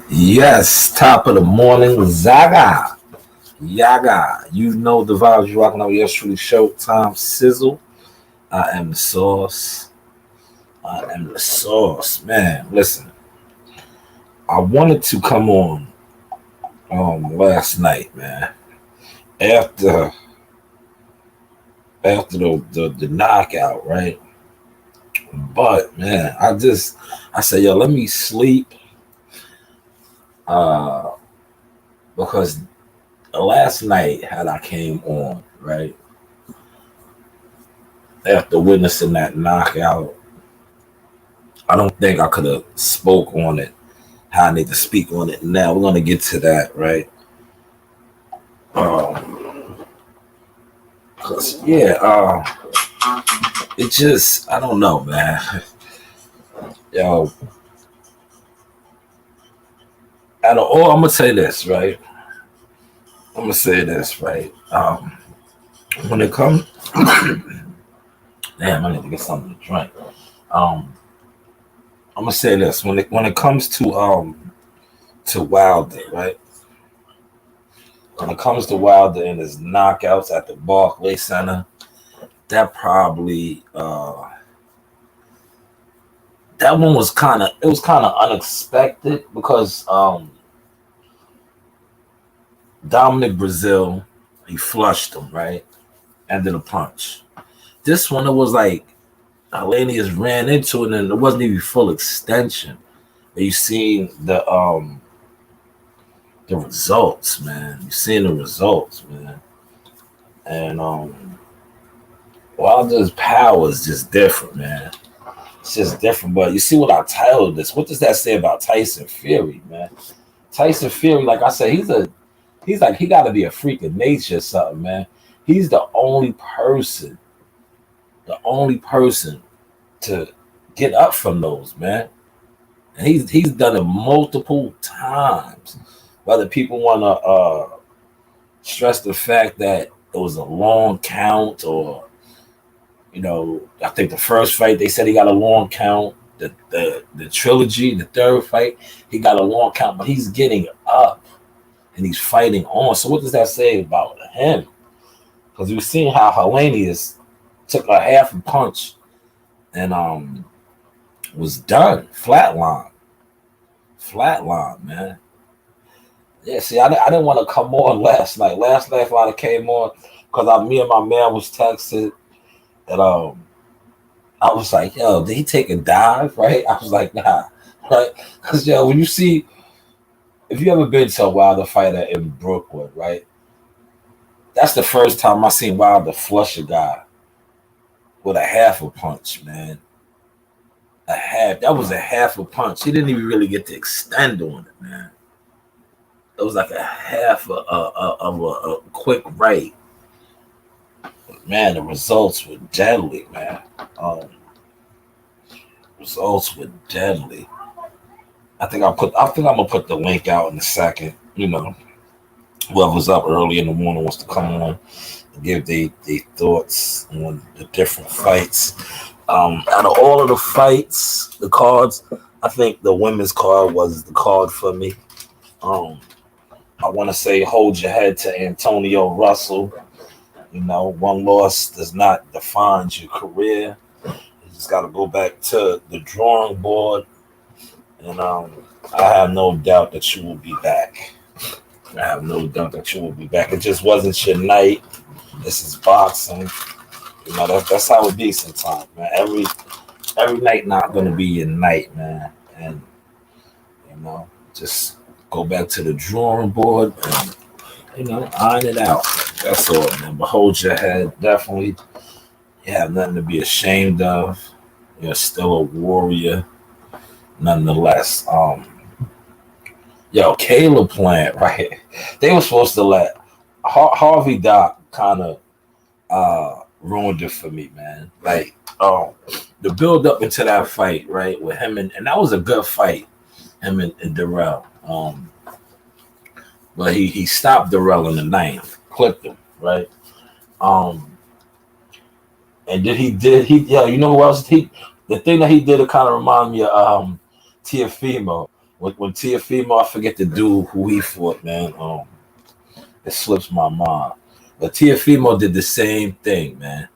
Yes, top of the morning, Zaga. Yaga. You know the vibes you're rocking out. Yes, truly Showtime Sizzle. I am the sauce. I am the sauce. Man, listen. I wanted to come on last night, man. After after the knockout, right? But man, I said, yo, let me sleep. Uh because last night had I came on, right? After witnessing that knockout, I don't think I could have spoke on it how I need to speak on it now. We're gonna get to that, right? Cause yeah, it just I don't know, man. Yo, out of all, I'm gonna say this, right? I'm gonna say this, right? When it comes, damn, I need to get something to drink. Um, I'm gonna say this when it comes to Wilder, right? When it comes to Wilder and his knockouts at the Barclays Center, that probably that one was kind of unexpected because Dominic Brazil he flushed him right, ended a punch. This one it was like Hellenius ran into it and it wasn't even full extension. But you seen the results, man. You seen the results, man. And Wilder's power is just different, man. It's just different. But you see what I titled this? What does that say about Tyson Fury, man? Tyson Fury, like I said, he's like he got to be a freak of nature or something, man. He's the only person to get up from those, man. And he's done it multiple times. Whether people want to stress the fact that it was a long count, or I think the first fight they said he got a long count. The trilogy, the third fight, he got a long count, but he's getting up and he's fighting on. So what does that say about him? Because we've seen how Hellenius took a half a punch and was done, flatline, man. Yeah, see, I didn't want to come on last night. Last night when I came on, because me and my man was texting, and I was like, yo, did he take a dive? Right? I was like, nah, right? Because when you see, if you ever been to a Wilder fighter in Brooklyn, right? That's the first time I seen Wilder flush a guy with a half a punch, man. That was a half a punch. He didn't even really get to extend on it, man. It was like a half of a quick right. Man, the results were deadly, man. Results were deadly. I think I'm gonna put the link out in a second. Whoever's up early in the morning wants to come on and give their thoughts on the different fights. Out of all of the fights, the cards, I think the women's card was the card for me. I want to say hold your head to Antonio Russell. One loss does not define your career. You just got to go back to the drawing board. And I have no doubt that you will be back. I have no doubt that you will be back. It just wasn't your night. This is boxing. That's how it be sometimes, man. Every night not gonna be your night, man. And just go back to the drawing board and iron it out. That's all, man. But hold your head. Definitely, you have nothing to be ashamed of. You're still a warrior, nonetheless. Caleb Plant, right? They were supposed to let Harvey Doc kind of ruined it for me, man. Like, the build up into that fight, right, with him and that was a good fight, him and Darrell. But he stopped Darrell in the ninth, clipped him, right? And you know who else the thing that he did, it kind of reminded me of Tiafimo. When Tiafimo, I forget the dude who he fought, man. It slips my mind. But Tiafimo did the same thing, man.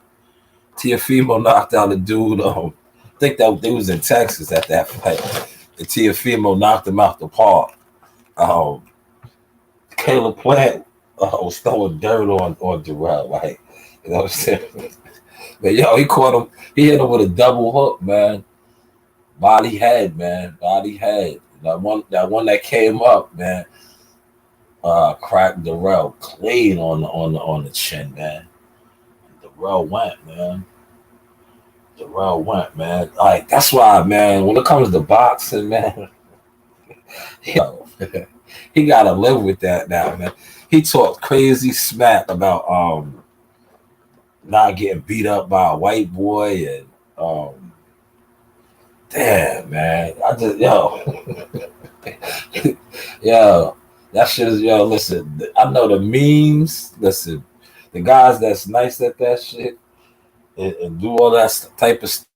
Tiafimo knocked out a dude. I think that they was in Texas at that fight. And Tiafimo knocked him out the park. Um, Caleb Plant was throwing dirt on Durrell, like, you know what I'm saying? But yo, he caught him. He hit him with a double hook, man. Body head, man. Body head. That one that came up, man. Cracked Durrell clean on the chin, man. Durrell went, man. Durrell went, man. Like that's why, man. When it comes to boxing, man, yo, he gotta live with that now, man. He talked crazy smack about not getting beat up by a white boy and damn, man. I just yo, that shit is yo. Listen, I know the memes. Listen, the guys that's nice at that shit and do all that type of stuff.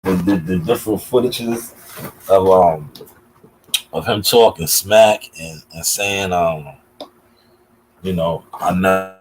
The different footages of him talking smack and saying I know.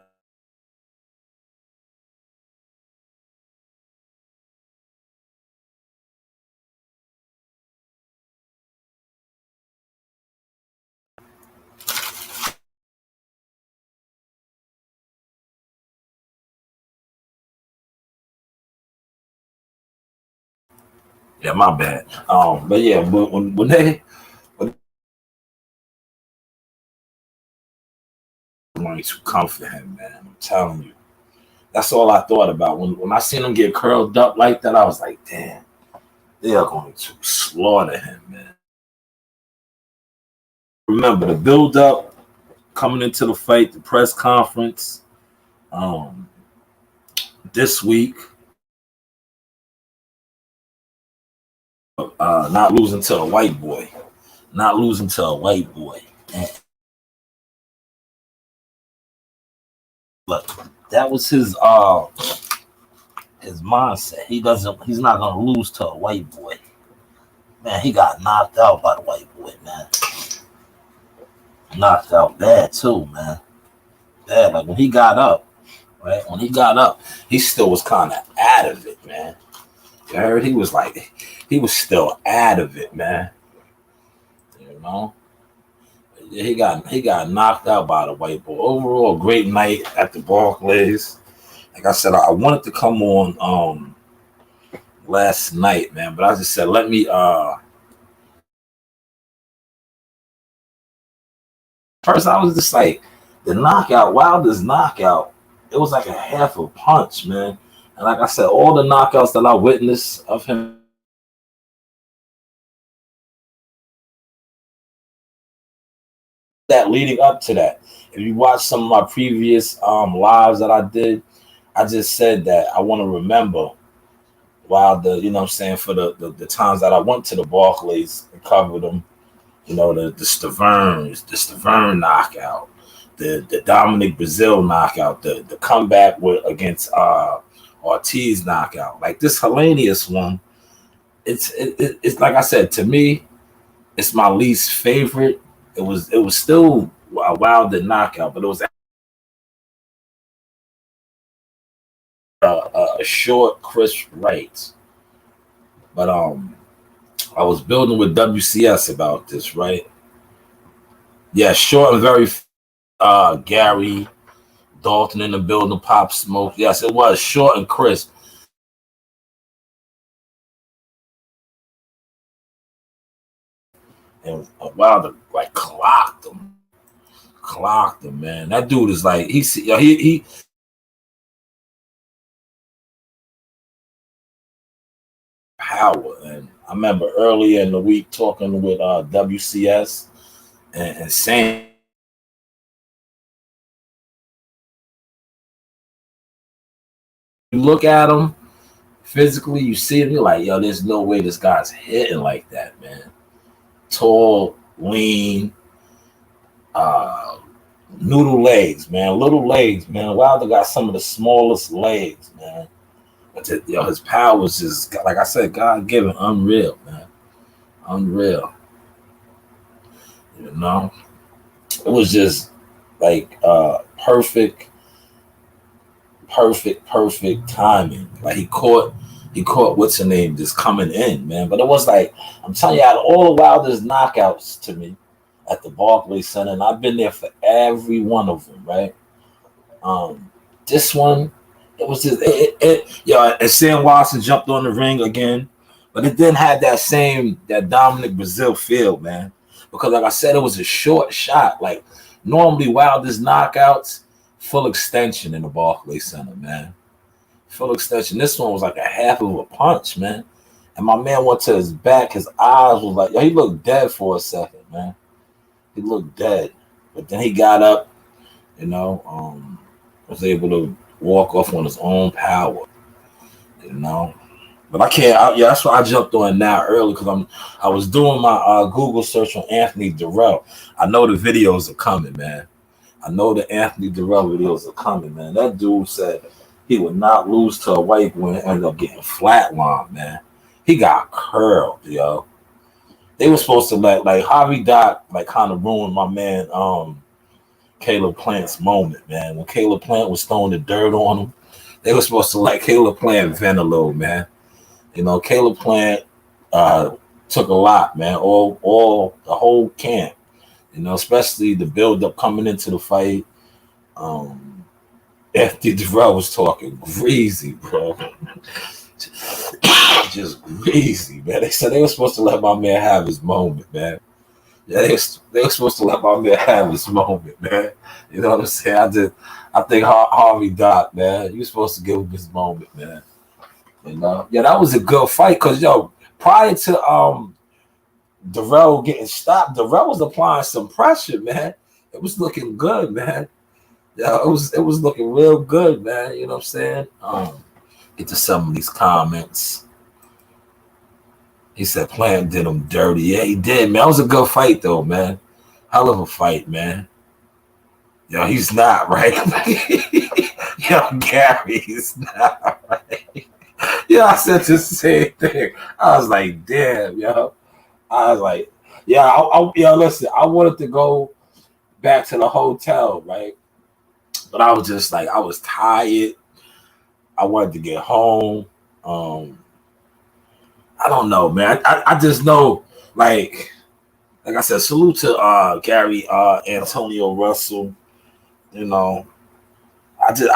Yeah, my bad. But yeah, when they going to come for him, man, I'm telling you, that's all I thought about when I seen him get curled up like that. I was like, damn, they are going to slaughter him, man. Remember the build up coming into the fight, the press conference, um, this week, not losing to a white boy, not losing to a white boy. And look, that was his mindset. He's not gonna lose to a white boy. Man, he got knocked out by the white boy, man. Knocked out bad too, man. Bad. Like when he got up, right? When he got up, he still was kind of out of it, man. You heard? He was still out of it, man. You know? He got knocked out by the white boy. Overall, great night at the Barclays. Like I said, I wanted to come on last night, man, but I just said let me first I was just like the knockout, Wilder's knockout, it was like a half a punch, man. And like I said, all the knockouts that I witnessed of him that leading up to that. If you watch some of my previous lives that I did, I just said that I want to remember Wilder, you know what I'm saying, for the times that I went to the Barclays and covered them, the Stavern knockout, the Dominic Brazil knockout, the comeback against Ortiz knockout. Like this Hellenius one, it's like I said, to me, it's my least favorite. It was still a Wilder knockout, but it was a short, crisp right. But I was building with WCS about this, right? Yeah, short and very Gary Dalton in the building, Pop Smoke. Yes, it was short and crisp. And Wilder like clocked him, man. That dude is like he power. And I remember earlier in the week talking with WCS and saying, you look at him physically, you see him, you're like, yo, there's no way this guy's hitting like that, man. Tall, lean, uh, noodle legs, man. Little legs, man. Wilder got some of the smallest legs, man. But his power was just, like I said, God given, unreal, man, unreal. You know, it was just like perfect timing. Like he caught what's her name just coming in, man. But it was like, I'm telling you, out of all the wildest knockouts to me at the Barclays Center, and I've been there for every one of them, right? This one, it was just and Sam Watson jumped on the ring again, but it didn't have that Dominic Brazil feel, man. Because like I said, it was a short shot. Like normally wildest knockouts, full extension in the Barclays Center, man. Full extension. This one was like a half of a punch, man. And my man went to his back. His eyes was like, he looked dead for a second, man. He looked dead. But then he got up, was able to walk off on his own power, But I can't. That's why I jumped on now early because I was doing my Google search on Anthony Durrell. I know the videos are coming, man. I know the Anthony Durrell videos are coming, man. That dude said he would not lose to a white boy and ended up getting flatlined, man. He got curled, yo. They were supposed to like Harvey Doc kind of ruined my man Caleb Plant's moment, man. When Caleb Plant was throwing the dirt on him, they were supposed to let Caleb Plant vent a little, man. Caleb Plant took a lot, man. All the whole camp, especially the build up coming into the fight. Anthony Durrell was talking greasy, bro. Just greasy, man. They said they were supposed to let my man have his moment, man. Yeah, they were supposed to let my man have his moment, man. You know what I'm saying? I think Harvey Doc, man, you supposed to give him his moment, man. Yeah, that was a good fight because prior to Durrell getting stopped, Durrell was applying some pressure, man. It was looking good, man. Yeah, it was looking real good, man. You know what I'm saying? Get to some of these comments. He said Plant did him dirty. Yeah, he did, man. It was a good fight, though, man. Hell of a fight, man. Yo, he's not right. Yo, Gary, he's not right. Yeah, I said the same thing. I was like, damn, yo. I was like, listen, I wanted to go back to the hotel, right? But I was just like, I was tired. I wanted to get home. I don't know, man. I just know, like I said, salute to Gary Antonio Russell. I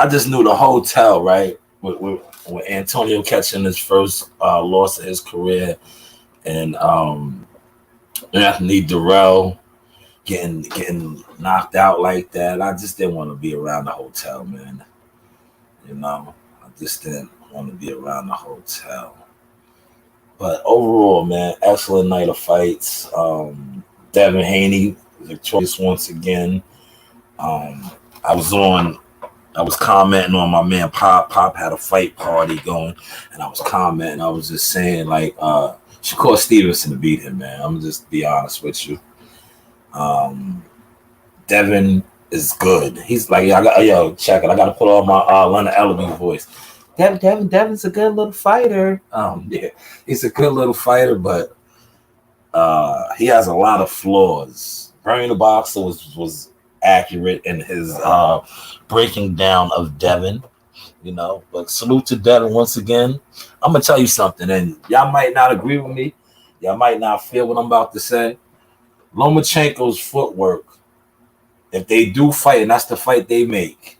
just knew the hotel, right? With Antonio catching his first loss of his career, and Anthony Durrell getting knocked out like that. I just didn't want to be around the hotel, man. I just didn't want to be around the hotel. But overall, man, excellent night of fights. Devin Haney victorious once again. I was commenting on my man Pop. Pop had a fight party going, and I was commenting. I was just saying, Shakur Stevenson to beat him, man. I'm gonna just be honest with you. Devin is good. He's like, check it. I got to put on my Leonard Ellaby voice. Devin's a good little fighter. Yeah, he's a good little fighter, but he has a lot of flaws. Bernie the Boxer was accurate in his breaking down of Devin, But salute to Devin once again. I'm gonna tell you something, and y'all might not agree with me. Y'all might not feel what I'm about to say. Lomachenko's footwork, if they do fight, and that's the fight they make.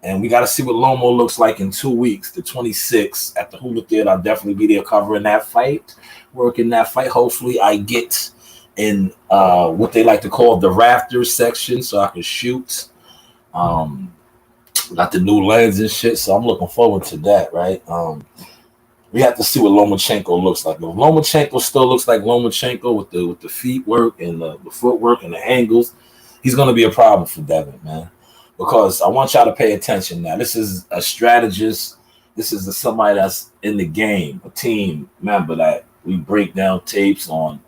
And we got to see what Lomo looks like in 2 weeks, the 26th at the Hula Theater. I'll definitely be there covering that fight, working that fight. Hopefully I get in what they like to call the rafters section so I can shoot. Got the new lens and shit, so I'm looking forward to that, right? We have to see what Lomachenko looks like. If Lomachenko still looks like Lomachenko with the feet work and the footwork and the angles, he's going to be a problem for Devin, man. Because I want y'all to pay attention now. This is a strategist. This is somebody that's in the game, a team member that we break down tapes on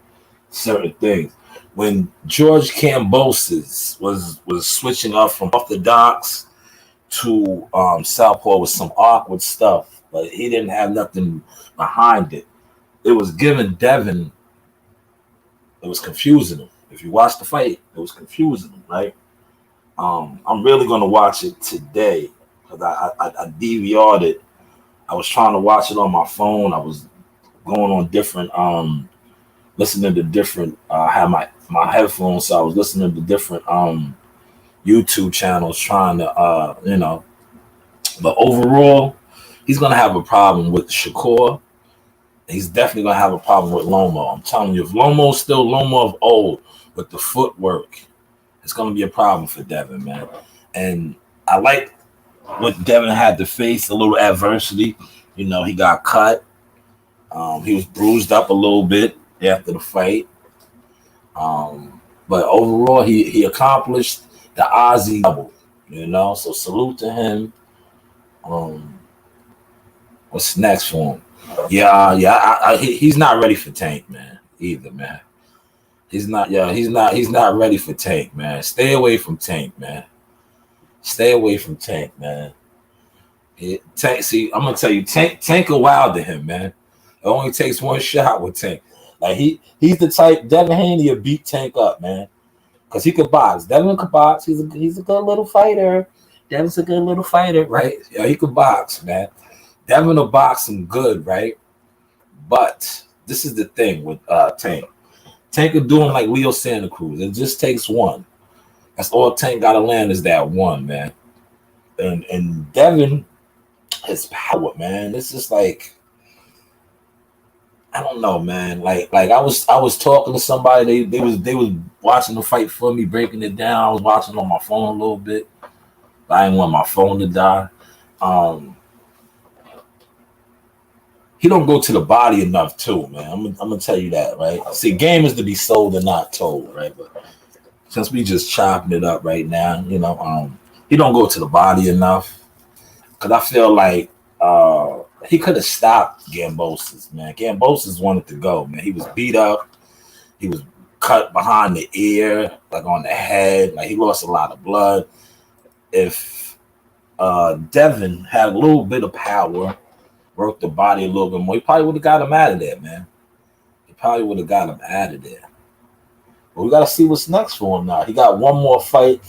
certain things. When George Kambosos was switching up from off the docks to Southpaw with some awkward stuff, but he didn't have nothing behind it. It was giving Devin. It was confusing him. If you watch the fight, it was confusing him, right? I'm really gonna watch it today because I DVR'd it. I was trying to watch it on my phone. I was going on different listening to different I had my headphones, so I was listening to different YouTube channels trying to but overall he's gonna have a problem with Shakur. He's definitely gonna have a problem with Lomo. I'm telling you, if Lomo's still Lomo of old with the footwork, it's gonna be a problem for Devin, man. And I like what Devin had to face, a little adversity. You know, he got cut. He was bruised up a little bit after the fight. But overall, he accomplished the Ozzy double. You know, so salute to him. What's next for him? Yeah. He's not ready for Tank, man. Either, man. He's not. Yeah, he's not. He's not ready for Tank, man. Stay away from Tank, man. Stay away from Tank, man. Tank. See, I'm gonna tell you, Tank a wild to him, man. It only takes one shot with Tank. Like he's the type. Devin Haney will beat Tank up, man, because he could box. Devin could box. He's a good little fighter. Devin's a good little fighter, right? Yeah, he could box, man. Devin will box him good, right? But this is the thing with Tank. Tank will do him like Leo Santa Cruz. It just takes one. That's all Tank got to land is that one, man. And Devin, his power, man. It's just like, I don't know, man. Like I was talking to somebody. They was watching the fight for me, breaking it down. I was watching on my phone a little bit. I didn't want my phone to die. He don't go to the body enough too, man. I'm gonna tell you that, right? See, game is to be sold and not told, right? But since we just chopping it up right now, he don't go to the body enough. Cause I feel like he could have stopped Gambosis, man. Gambosis wanted to go, man. He was beat up. He was cut behind the ear, like on the head. Like he lost a lot of blood. If Devin had a little bit of power, worked the body a little bit more, he probably would have got him out of there, man. He probably would have got him out of there. But we got to see what's next for him now. He got one more fight.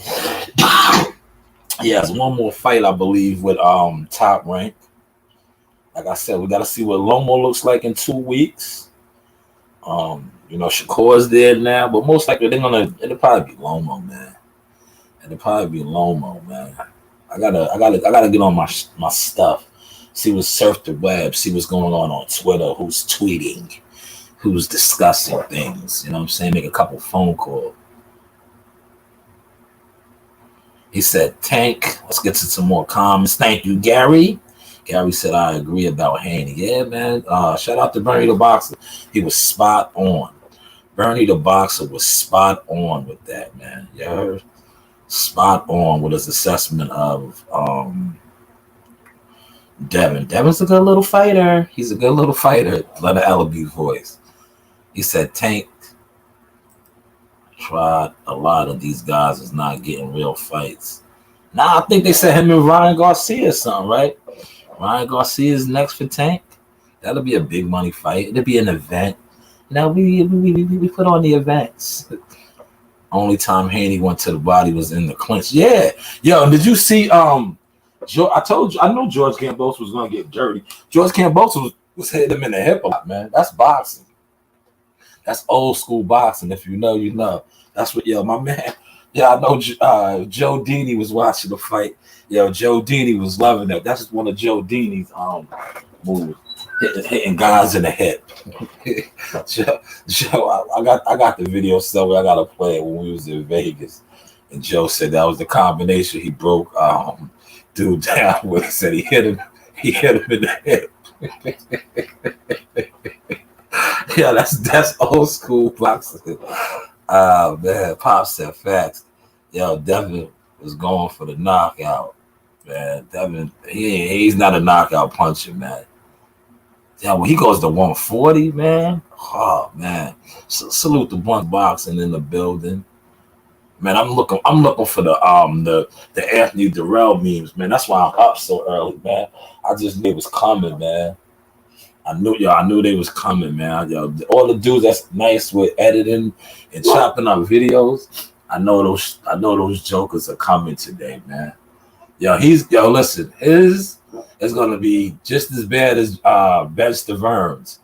He has one more fight, I believe, with Top Rank. Like I said, we got to see what Lomo looks like in 2 weeks. Shakur's there now, but most likely it'll probably be Lomo, man. It'll probably be Lomo, man. I gotta get on my stuff. See what's surf the web, see what's going on Twitter, who's tweeting, who's discussing things. You know what I'm saying? Make a couple phone calls. He said, Tank, let's get to some more comments. Thank you, Gary. Gary said, I agree about Haney. Yeah, man. Shout out to Bernie the Boxer. He was spot on. Bernie the Boxer was spot on with that, man. You heard? Spot on with his assessment of Devin. Devin's a good little fighter. He's a good little fighter. Let the Ellaby voice. He said Tank tried a lot of these guys is not getting real fights. Now I think they said him and Ryan Garcia or something, right? Ryan Garcia is next for Tank. That'll be a big money fight. It'll be an event. Now we put on the events. Only time Haney went to the body was in the clinch. Yeah. Yo, did you see I told you, I know George Kambosos was gonna get dirty. George Kambosos was hitting him in the hip a lot, man. That's boxing. That's old school boxing. If you know, you know. That's what my man. Yeah, I know Joe Dini was watching the fight. Joe Dini was loving that. That's just one of Joe Dini's moves. Hitting guys in the hip. Joe, I got the video somewhere. I gotta play it when we was in Vegas. And Joe said that was the combination he broke dude down with. He said he hit him in the hip. Yeah, that's old school boxing. Man, Pop said facts. Devin was going for the knockout. Man, Devin, he's not a knockout puncher, man. Yeah, when he goes to 140, man. Oh man. Salute the Blunt Boxing in the building. Man, I'm looking for the Anthony Durrell memes, man. That's why I'm up so early, man. I just knew it was coming, man. I knew they was coming, man. Yo, all the dudes that's nice with editing and chopping up videos. I know those jokers are coming today, man. Listen, his is gonna be just as bad as Ben Stavern's.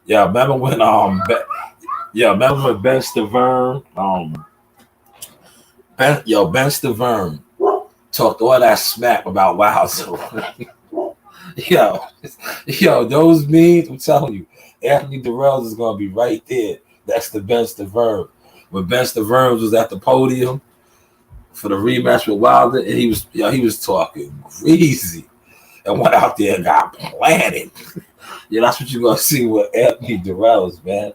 Yeah, remember when Ben Stavern Ben Stavern talked all that smack about Wow. So yo, those memes, I'm telling you, Anthony Durrell is gonna be right there next to Ben Stavern. When Ben Stavern was at the podium for the rematch with Wilder, and he was talking greasy and went out there and got planted. Yeah, that's what you're gonna see with Anthony Durrell's, man.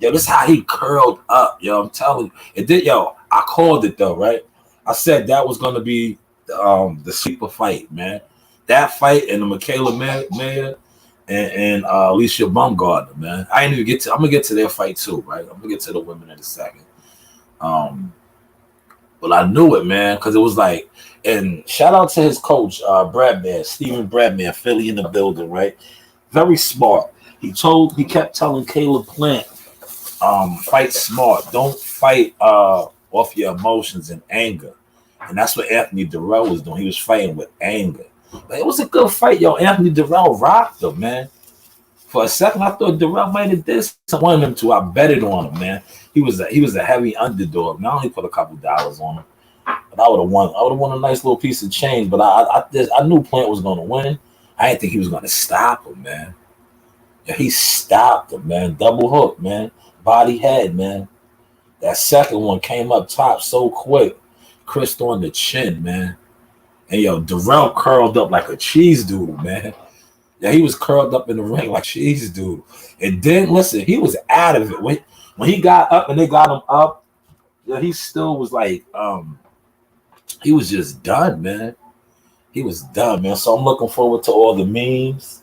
Yo, this is how he curled up, yo. I'm telling you. It did, yo. I called it though, right? I said that was gonna be the sleeper fight, man. That fight and the Michaela Mayer and Alicia Baumgardner, man. I ain't even get to. I'm gonna get to their fight too, right? I'm gonna get to the women in a second. But I knew it, man, because it was like, and shout out to his coach, Stephen Bradman, Philly in the building, right? Very smart. He kept telling Caleb Plant, fight smart. Don't fight off your emotions and anger. And that's what Anthony Durrell was doing. He was fighting with anger. But it was a good fight, yo. Anthony Durrell rocked him, man. For a second, I thought Durrell might have did something. I wanted him to. I betted on him, man. He was a heavy underdog. Not only put a couple dollars on him, but I would have won. I would have won a nice little piece of change. But I knew Plant was going to win. I didn't think he was going to stop him, man. Yeah, he stopped him, man. Double hook, man. Body head, man. That second one came up top so quick. Crissed on the chin, man. And yo, Durrell curled up like a cheese doodle, man. Yeah, he was curled up in the ring like cheese doodle. And then, listen, he was out of it. When he got up and they got him up, yeah, he still was like, he was just done, man. He was done, man. So I'm looking forward to all the memes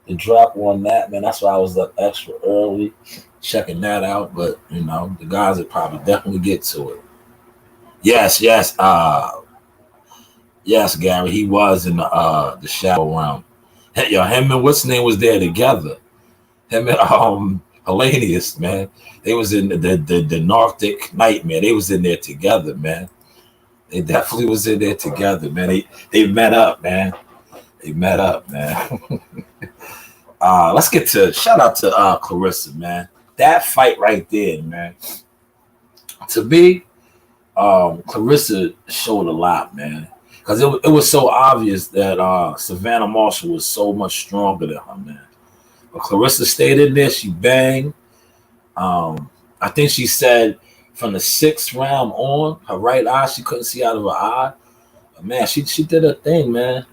and drop on that, man. That's why I was up extra early checking that out. But, the guys would probably definitely get to it. Yes. Yes, Gary, he was in the shadow realm. Yo, him and what's his name was there together. Him and Hellenius, man. They was in the Nordic Nightmare. They was in there together, man. They definitely was in there together, man. They met up, man. They met up, man. Let's get to shout out to Clarissa, man. That fight right there, man. To me, Clarissa showed a lot, man. Because it was so obvious that Savannah Marshall was so much stronger than her, man. But Clarissa stayed in there. She banged. I think she said from the 6th round on, her right eye, she couldn't see out of her eye. But, man, she did her thing, man.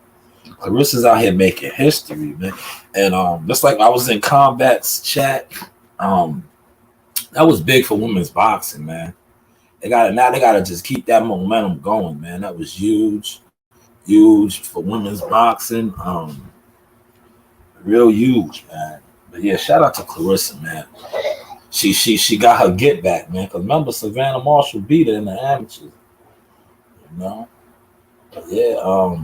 Clarissa's out here making history, man. And just like I was in Combat's chat, that was big for women's boxing, man. They gotta just keep that momentum going, man. That was huge for women's boxing. Real huge, man. But yeah, shout out to Clarissa, man. She got her get back, man. Because remember, Savannah Marshall beat her in the amateurs. But yeah,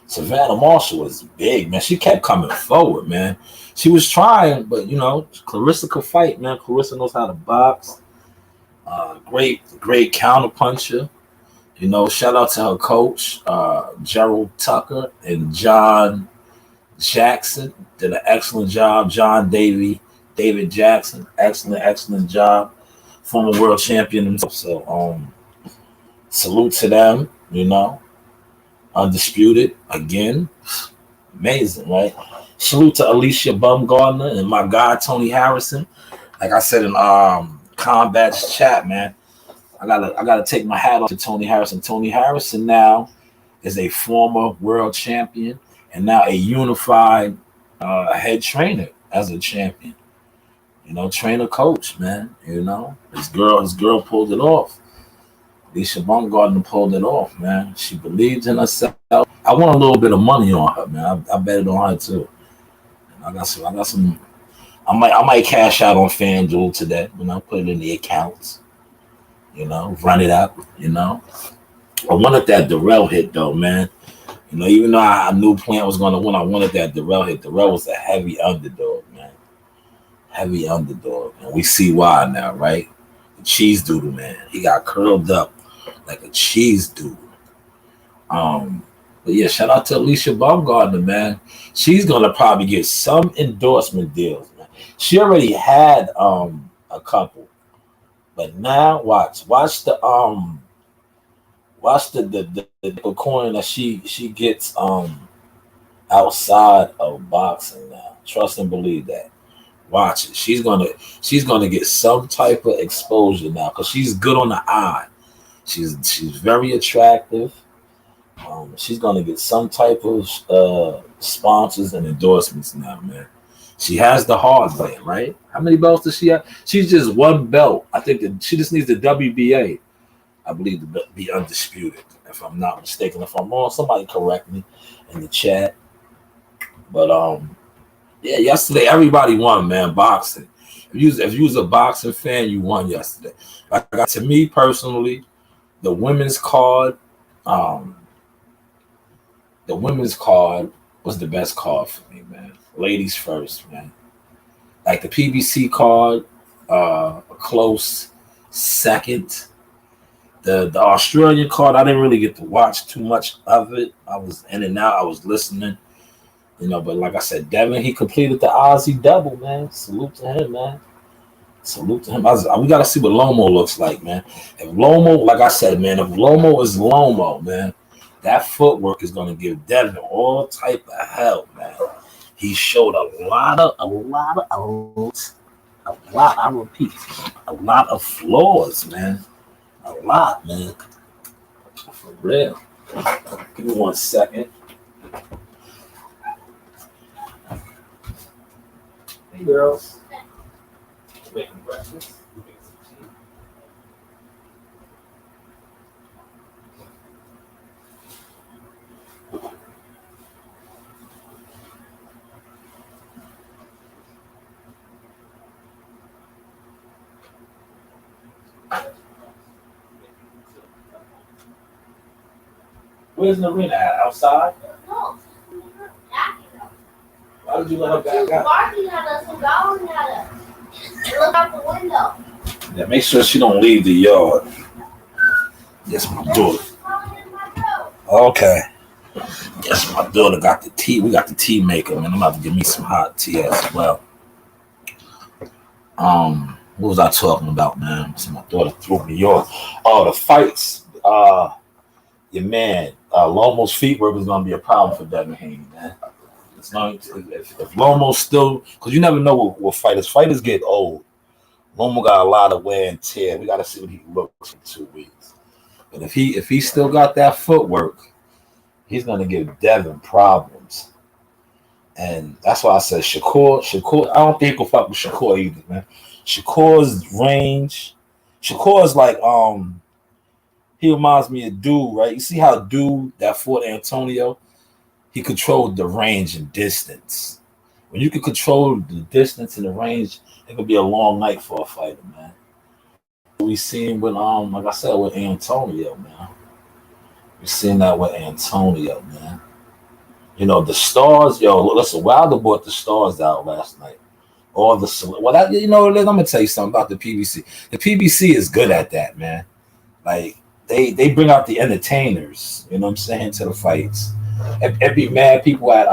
Savannah Marshall was big, man. She kept coming forward, man. She was trying, but Clarissa could fight, man. Clarissa knows how to box. Great counter puncher. Shout out to her coach, Gerald Tucker and John Jackson. Did an excellent job. David Jackson, excellent job. Former world champion himself. So salute to them, undisputed again. Amazing, right? Salute to Alicia Baumgardner and my guy Tony Harrison. Like I said in Combat's chat, man. I gotta take my hat off to Tony Harrison. Tony Harrison now is a former world champion and now a unified head trainer as a champion. Trainer coach, man. His girl pulled it off. Alicia Baumgardner pulled it off, man. She believed in herself. I want a little bit of money on her, man. I bet it on her too. I got some. I might cash out on FanDuel today. Put it in the accounts. run it up. I wanted that Darrell hit though, man. Even though I knew Plant was going to win, I wanted that Darrell hit. Darrell was a heavy underdog, man. Heavy underdog. And we see why now, right? The cheese doodle, man. He got curled up like a cheese doodle. But yeah, shout out to Alicia Baumgartner, man. She's going to probably get some endorsement deals, man. She already had a couple. But now watch the coin that she gets outside of boxing now. Trust and believe that. Watch it. She's gonna get some type of exposure now because she's good on the eye. She's very attractive. She's gonna get some type of sponsors and endorsements now, man. She has the hardware, right? How many belts does she have? She's just one belt. I think that she just needs the WBA. I believe to be undisputed, if I'm not mistaken. If I'm wrong, somebody correct me in the chat. But yeah, yesterday everybody won, man. Boxing. If you was a boxing fan, you won yesterday. Like to me personally, the women's card, was the best card for me, man. Ladies first, man. Like the PBC card, a close second. The Australian card, I didn't really get to watch too much of it. I was in and out. I was listening, But like I said, Devin, he completed the Aussie double, man. Salute to him, man. Salute to him. We got to see what Lomo looks like, man. If Lomo, like I said, man, if Lomo is Lomo, man, that footwork is going to give Devin all type of help, man. He showed a lot, I repeat, a lot of flaws, man. A lot, man. For real. Give me 1 second. Hey, girls. Making breakfast. Where's Narina at? Outside? No. Why did you let her back out? Barking at us and growling at us. And look out the window. Yeah, make sure she don't leave the yard. Yes, my daughter. Okay. Yes, my daughter got the tea. We got the tea maker, man. I'm about to give me some hot tea as well. What was I talking about, man? So my daughter threw me off. Oh, the fights. Your man, Lomo's feet work is going to be a problem for Devin Haney, man. It's not if Lomo's still, because you never know what fighters get old. Lomo got a lot of wear and tear. We got to see what he looks in 2 weeks. But if he still got that footwork, he's going to give Devin problems. And that's why I said Shakur. I don't think he'll fuck with Shakur either, man. Shakur's range. Shakur is like he reminds me of Dude, right? You see how Dude that fought Antonio, he controlled the range and distance. When you can control the distance and the range, it could be a long night for a fighter, man. We seen with like I said, with Antonio, man. We seen that with Antonio, man. The stars, listen, Wilder brought the stars out last night. All the I'm gonna tell you something about the PBC. The PBC is good at that, man. Like they bring out the entertainers, you know what I'm saying, to the fights. It'd be mad people at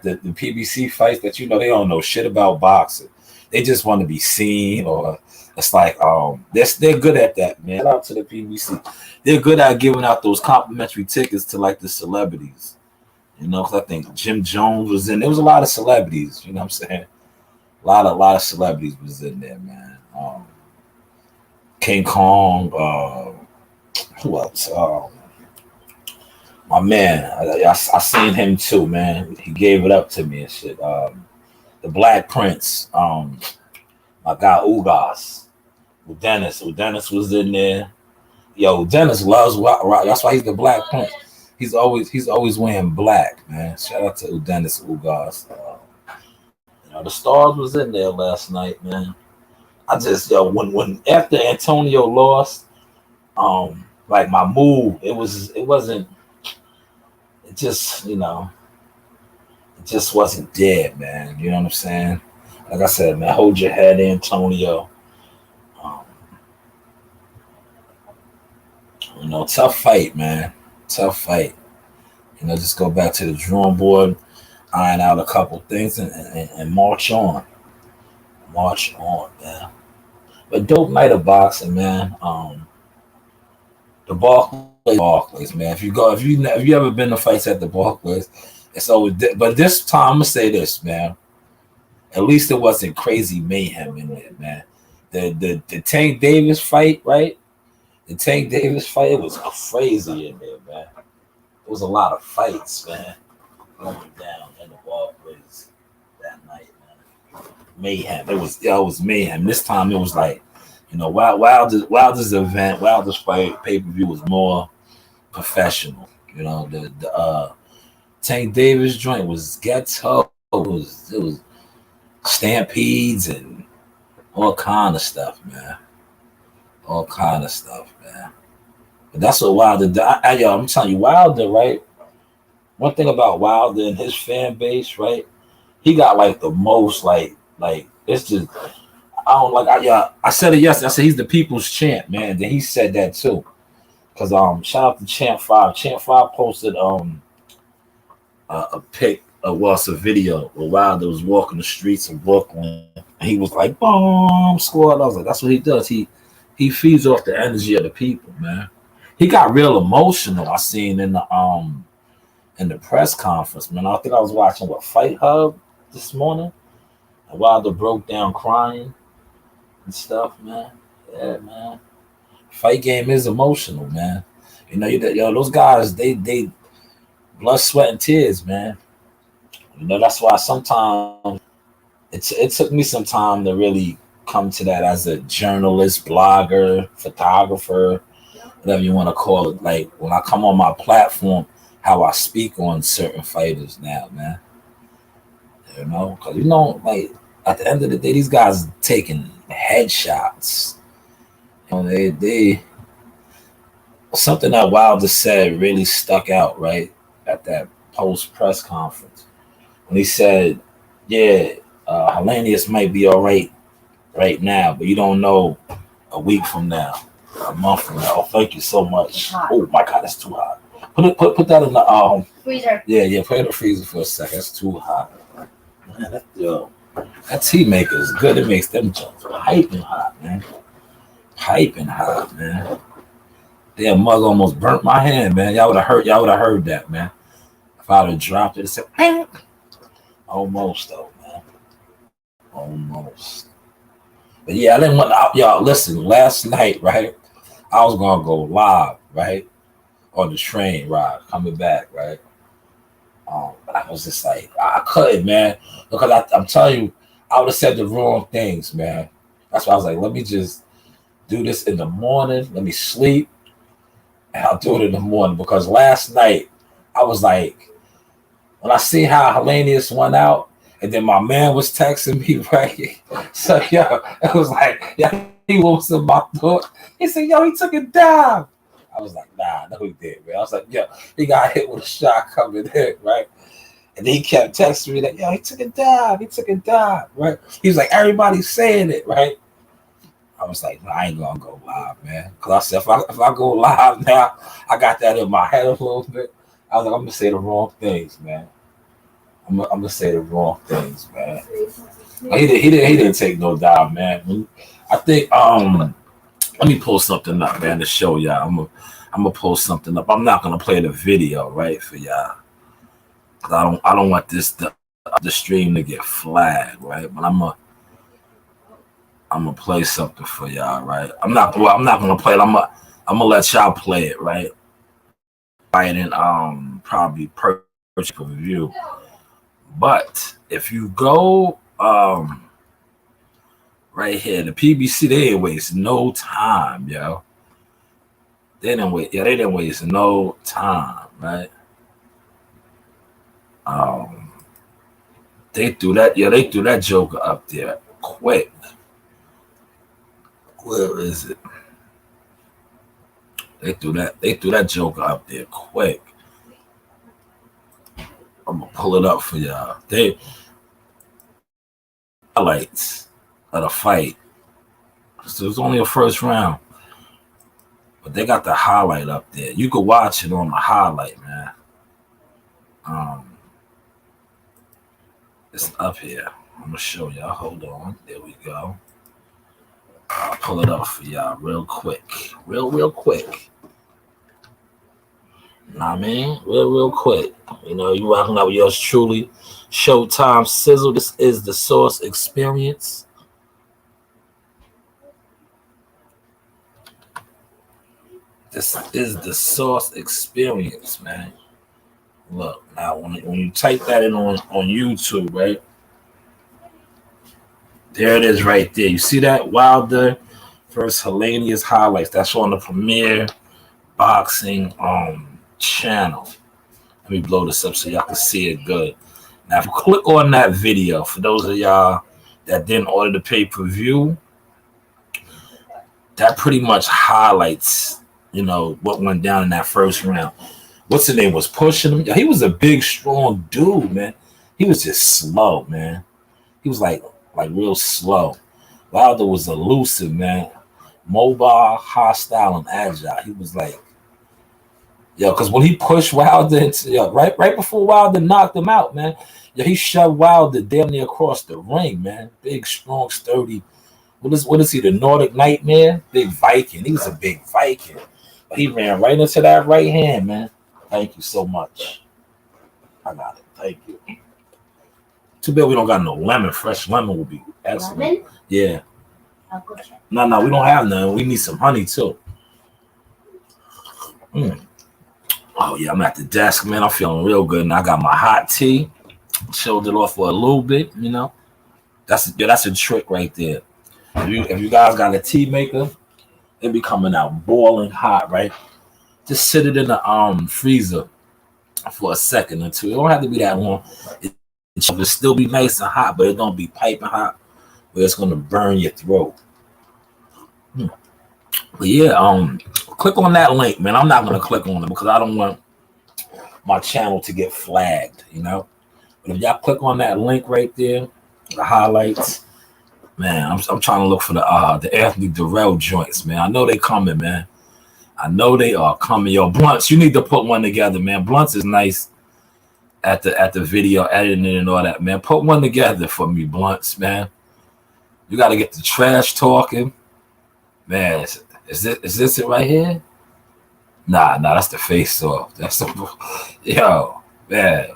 the PBC fights that they don't know shit about boxing. They just want to be seen, or it's like they're good at that, man. Shout out to the PBC. They're good at giving out those complimentary tickets to like the celebrities. Because I think Jim Jones was in. There was a lot of celebrities. You know what I'm saying? A lot of celebrities was in there, man. King Kong. Who else? My man. I seen him too, man. He gave it up to me and shit. The Black Prince. My guy Ugas. Dennis was in there. Yo, Dennis loves rock. That's why he's the Black Prince. He's always wearing black, man. Shout out to Dennis Ugas. The stars was in there last night, man. I just when after Antonio lost, like my mood, it wasn't it just it just wasn't there, man. You know what I'm saying? Like I said, man, hold your head, Antonio. Um, tough fight, man. Tough fight. Just go back to the drawing board, iron out a couple things, and march on. March on, man. But dope night of boxing, man. The Barclays, man. If you ever been to fights at the Barclays, it's always. But this time, I'm gonna say this, man. At least it wasn't crazy mayhem in there, man. The Tank Davis fight, right? The Tank Davis fight, it was crazy in there, man. There was a lot of fights, man, going down in the Barclays that night, man. Mayhem. It was mayhem. This time it was like, Wilder's event, Wilder's fight pay per view was more professional. The Tank Davis joint was ghetto. It was stampedes and all kind of stuff, man. All kind of stuff, man. But that's what Wilder did. I'm telling you, Wilder, right? One thing about Wilder and his fan base, right? He got like the most, like it's just I don't like. I said it yesterday. I said he's the people's champ, man. Then he said that too. Cause shout out to Champ Five. Champ Five posted a pic. It's a video where Wilder was walking the streets of Brooklyn. And he was like, "Bomb squad." I was like, "That's what he does. He feeds off the energy of the people, man." He got real emotional. I seen in the press conference, man. I think I was watching Fight Hub this morning. And Wilder broke down crying and stuff, man. Yeah, man. Fight game is emotional, man. Those guys, they blood, sweat, and tears, man. That's why sometimes it took me some time to really come to that as a journalist, blogger, photographer, whatever you want to call it. Like when I come on my platform, how I speak on certain fighters now, man. Because like at the end of the day, these guys taking headshots. They something that Wilder said really stuck out, right? At that post press conference. When he said, yeah, Hellenius might be all right now, but you don't know a week from now, a month from now. Oh, thank you so much. Oh my God, that's too hot. Put that in the freezer. Yeah, put it in the freezer for a second. That's too hot. Man, that tea maker is good. It makes them jump piping hot, man. Piping hot, man. Damn mug almost burnt my hand, man. Y'all would have heard that, man. If I would have dropped it and said, "Bang." Almost though, man. Almost. But yeah, I didn't want to, y'all listen, last night, right? I was gonna go live, right? On the train ride, coming back, right? But I was just like, I couldn't, man. Because I'm telling you, I would have said the wrong things, man. That's why I was like, let me just do this in the morning. Let me sleep. And I'll do it in the morning. Because last night, I was like, when I see how Hellenius went out, and then my man was texting me, right? So, it was like, he was in my thought. He said, he took a dive. I was like, nah, no, he did, man. I was like, he got hit with a shot coming in, right? And then he kept texting me that, he took a dive, right? He was like, everybody's saying it, right? I was like, no, I ain't gonna go live, man. Because I said, if I go live now, I got that in my head a little bit. I was like, I'm gonna say the wrong things, man. I'm gonna say the wrong things, man. He didn't take no dive, man. I think let me pull something up, man, to show y'all. I'm gonna pull something up. I'm not gonna play the video, right, for y'all. Cause I don't want the stream to get flagged, right? But I'm gonna play something for y'all, right? I'm not gonna play it. I'm gonna let y'all play it, right? Right, and probably purchase a review. But if you go right here, the PBC, they didn't waste no time, yo. They didn't waste no time, right? They threw that joker up there quick. Where is it? They threw that joker up there quick. I'm gonna pull it up for y'all. They highlights of the fight. So it was only a first round, but they got the highlight up there. You could watch it on the highlight, man. It's up here. I'm gonna show y'all. Hold on. There we go. I'll pull it up for y'all real quick. Real quick. Know what I mean? Real quick. You know, you rocking out with yours truly. Showtime Sizzle. This is the Source Experience. This is the Source Experience, man. Look, now when you type that in on YouTube, right? There it is right there. You see that? Wilder versus Hellenius highlights. That's on the Premier Boxing channel. Let me blow this up so y'all can see it good. Now, if you click on that video, for those of y'all that didn't order the pay-per-view, that pretty much highlights, you know, what went down in that first round. What's his name was pushing him. He was a big, strong dude, man. He was just slow, man. He was like real slow. Wilder was elusive, man. Mobile, hostile, and agile. He was like, because when he pushed Wilder into, right before Wilder knocked him out, man, he shoved Wilder damn near across the ring, man. Big, strong, sturdy. What is he, the Nordic Nightmare? Big Viking. He was a big Viking. But he ran right into that right hand, man. Thank you so much. I got it. Thank you. Too bad we don't got no lemon. Fresh lemon will be excellent. Lemon? Yeah. I'll go check. No, we don't have none. We need some honey too. Oh yeah, I'm at the desk, man. I'm feeling real good, and I got my hot tea. Chilled it off for a little bit, you know. That's a trick right there. If you guys got a tea maker, it be coming out boiling hot, right? Just sit it in the freezer for a second or two. It don't have to be that long. It'll still be nice and hot, but it don't be piping hot where it's gonna burn your throat. But yeah, click on that link, man. I'm not gonna click on it because I don't want my channel to get flagged, you know. But if y'all click on that link right there, the highlights, man, I'm trying to look for the Anthony Durrell joints, man. I know they coming, man. I know they are coming. Yo, Blunts, you need to put one together, man. Blunts is nice at the video editing and all that, man. Put one together for me, Blunts, man. You got to get the trash talking, man. Is this it right here? Nah, that's the face off. That's the yo, man.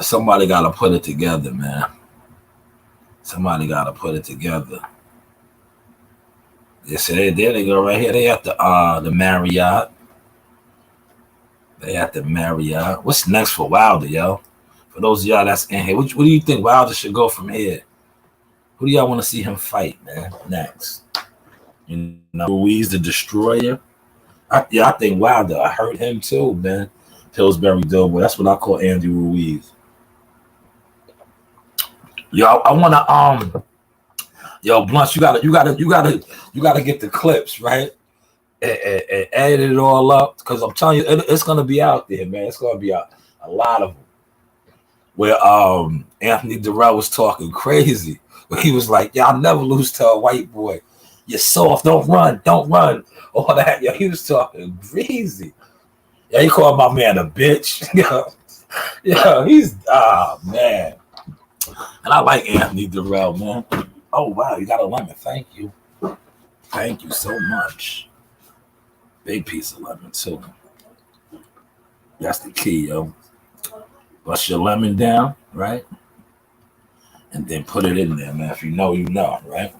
Somebody gotta put it together, man. Somebody gotta put it together. Yeah, so there they go right here. They at the Marriott. They at the Marriott. What's next for Wilder, yo? For those of y'all that's in here, what do you think Wilder should go from here? Who do y'all want to see him fight, man? Next, you know, Ruiz the Destroyer. I think Wilder. I heard him too, man. Pillsbury Doughboy. That's what I call Andy Ruiz. Yo, I wanna yo, Blunts, you gotta get the clips, right? And edit it all up, because I'm telling you, it's gonna be out there, man. It's gonna be a lot of them. Where Anthony Durrell was talking crazy. Where he was like, "Y'all never lose to a white boy. You're soft. Don't run. All that." Yeah, he was talking crazy. Yeah, he called my man a bitch. Yeah, he's man. And I like Anthony Durrell, man. Oh wow, you got a lemon. Thank you so much. Big piece of lemon too. That's the key, yo. Bust your lemon down, right? And then put it in there, man. If you know, you know, right?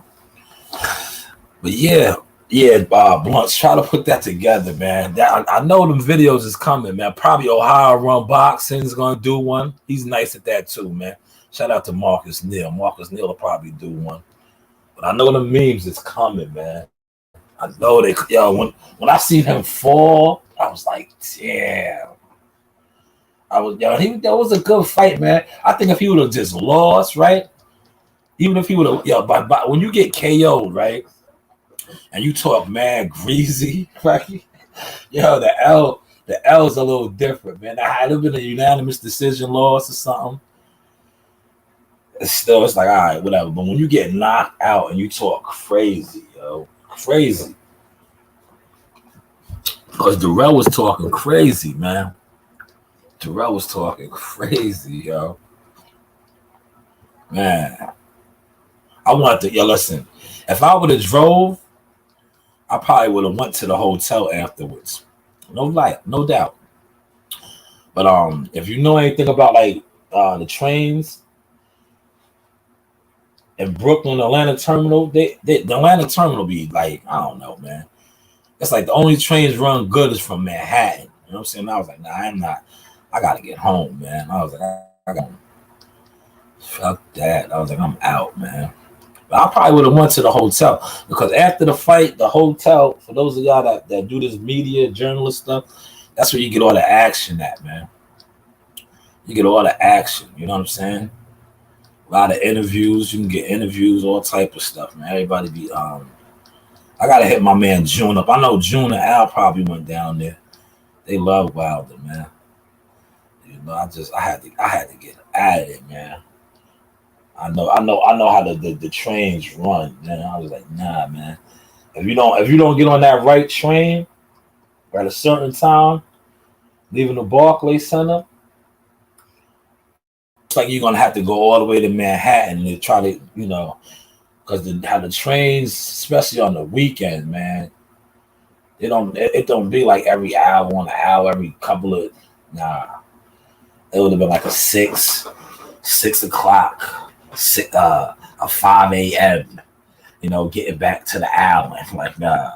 But yeah, Blunts, try to put that together, man. I know them videos is coming, man. Probably Ohio Run Boxing is gonna do one. He's nice at that too, man. Shout out to Marcus Neal. Marcus Neal will probably do one. But I know the memes is coming, man. I know they. Yo, when I seen him fall, I was like, damn. That was a good fight, man. I think if he would have just lost, right? Even if he would have, yo, but when you get KO'd, right, and you talk mad greasy, right, yo, the L is a little different, man. Had it been a unanimous decision loss or something, it's like, all right, whatever. But when you get knocked out and you talk crazy, yo, crazy, because Darrell was talking crazy, man. Darrell was talking crazy, yo. Man, I wanted to, yo, listen, if I would have drove, I probably would have went to the hotel afterwards. No light, no doubt. But if you know anything about like the trains in Brooklyn, Atlanta terminal, the Atlanta terminal be like, I don't know, man. It's like the only trains run good is from Manhattan. You know what I'm saying? I was like, nah, I'm not. I gotta get home, man. I was like, I got fuck that. I was like, I'm out, man. But I probably would have went to the hotel because after the fight, the hotel, for those of y'all that do this media journalist stuff, that's where you get all the action at, man. You get all the action, you know what I'm saying? A lot of interviews, you can get interviews, all type of stuff, man. Everybody be I gotta hit my man June up. I know June and Al probably went down there. They love Wilder, man. You know, I had to get out of it, man. I know how the trains run, man. I was like, nah, man. If you don't get on that right train at a certain time, leaving the Barclays Center, it's like you're gonna have to go all the way to Manhattan to try to, you know, because how the trains, especially on the weekend, man, it don't be like every hour on an hour, every couple of nah. It would have been like a 6 o'clock, a 5 a.m. You know, getting back to the island. Like, nah,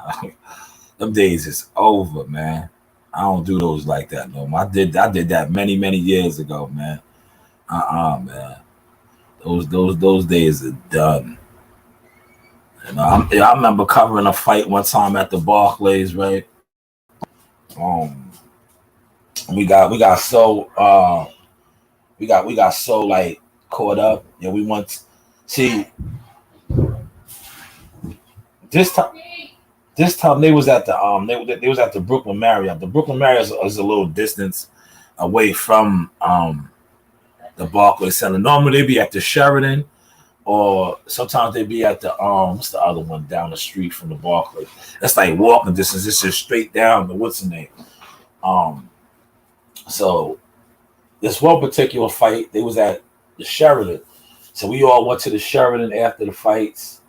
them days is over, man. I don't do those like that no more. I did that many years ago, man. Man. Those days are done. You know, I remember covering a fight one time at the Barclays, right? Um, we got so like caught up. Yeah, we went. See, this time they was at the they was at the Brooklyn Marriott. The Brooklyn Marriott is a little distance away from the Barclays Center. Normally they be at the Sheridan, or sometimes they be at the what's the other one down the street from the Barclays. That's like walking distance. It's just straight down the what's the name. So this one particular fight, they was at the Sheridan. So we all went to the Sheridan after the fights.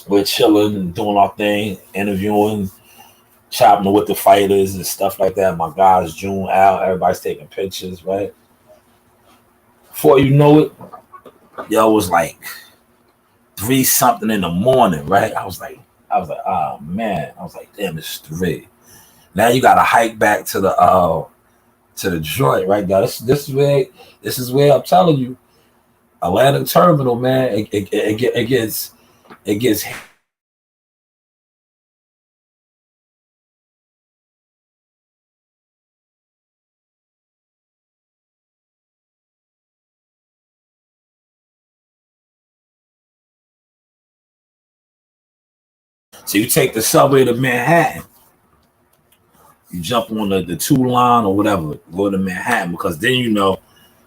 We're chilling, doing our thing, interviewing, chopping with the fighters and stuff like that. My guys, June, Al, everybody's taking pictures, right? Before you know it, yo, it was like 3 something in the morning, right? I was like, oh man. I was like, damn, it's 3. Now you gotta hike back to the joint, right now. This is where I'm telling you, Atlanta Terminal, man. It gets. So you take the subway to Manhattan. You jump on the 2 line or whatever, go to Manhattan, because then you know